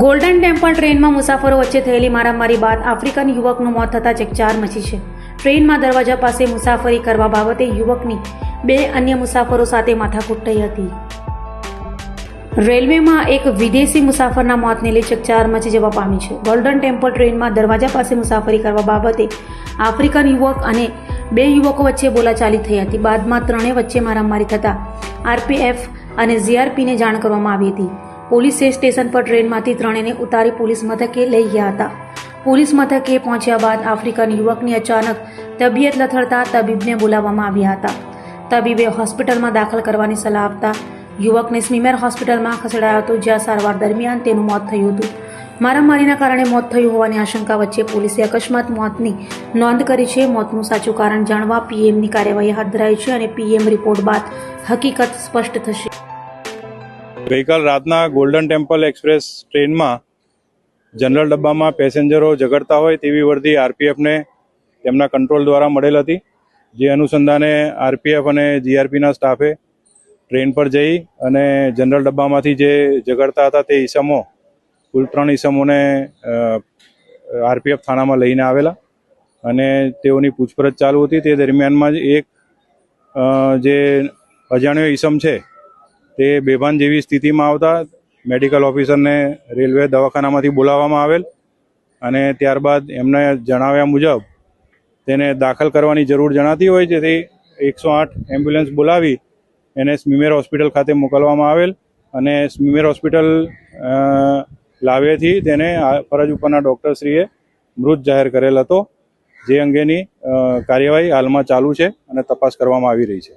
Golden temple ટ્રેનમાં મુસાફરો વચ્ચે થયેલી મારામારી બાદ આફ્રિકન યુવકનું મોત થતાં ચકચાર મચી છે. ટ્રેનમાં દરવાજા પાસે મુસાફરી કરવા બાબતે યુવકની 2 અન્ય મુસાફરો સાથે માથાકૂટ થઈ હતી. રેલવેમાં એક વિદેશી મુસાફરના મોતને લઈ ચકચાર મચી જવા પામી છે. ગોલ્ડન ટેમ્પલ ટ્રેનમાં દરવાજા પાસે મુસાફરી કરવા બાબતે આફ્રિકન યુવક અને 2 યુવકો વચ્ચે બોલાચાલી થઈ હતી. બાદમાં ત્રણેય વચ્ચે મારામારી થતાં આરપીએફ અને જીઆરપીને જાણ કરવામાં આવી હતી. પોલીસે સ્ટેશન પર ટ્રેનમાંથી ત્રણેયને ઉતારી પોલીસ મથકે લઈ ગયા હતા. પોલીસ મથકે પહોંચ્યા બાદ આફ્રિકન યુવકની અચાનક તબિયત લથડતા તબીબને બોલાવવામાં આવ્યા હતા. તબીબે હોસ્પિટલમાં દાખલ કરવાની સલાહ આપતા યુવકને સ્મીમેર હોસ્પિટલમાં ખસેડાયો હતો, જ્યાં સારવાર દરમિયાન તેનું મોત થયું હતું. મારામારીના કારણે મોત થયું હોવાની આશંકા વચ્ચે પોલીસે અકસ્માત મોતની નોંધ કરી છે. મોતનું સાચું કારણ જાણવા પીએમની કાર્યવાહી હાથ ધરાઈ છે અને પીએમ રિપોર્ટ બાદ હકીકત સ્પષ્ટ થશે. ગઈકાલ રાતના ગોલ્ડન ટેમ્પલ એક્સપ્રેસ ટ્રેનમાં જનરલ ડબ્બામાં પેસેન્જરો ઝઘડતા હોય તેવી વર્દી આરપીએફને તેમના કંટ્રોલ દ્વારા મળેલ હતી. જે અનુસંધાને આરપીએફ અને જીઆરપીના સ્ટાફે ટ્રેન પર જઈ અને જનરલ ડબ્બામાંથી જે ઝઘડતા હતા તે ઈસમો કુલ 3 ઈસમોને આરપીએફ થાણામાં લઈને આવેલા અને તેઓની પૂછપરછ ચાલુ હતી. તે દરમિયાનમાં જ એક જે અજાણ્યો ઈસમ છે તે બેભાન જેવી સ્થિતિમાં આવતા મેડિકલ ઓફિસરને રેલવે દવાખાનામાંથી બોલાવવામાં આવેલ અને ત્યારબાદ એમને જણાવ્યા મુજબ તેને દાખલ કરવાની જરૂર જણાતી હોય જેથી 108 એમ્બ્યુલન્સ બોલાવી એને સ્મીમેર હોસ્પિટલ ખાતે મોકલવામાં આવેલ અને સ્મીમેર હોસ્પિટલ લાવ્યાથી તેને ફરજ ઉપરના ડૉક્ટરશ્રીએ મૃત જાહેર કરેલ હતો. જે અંગેની કાર્યવાહી હાલમાં ચાલુ છે અને તપાસ કરવામાં આવી રહી છે.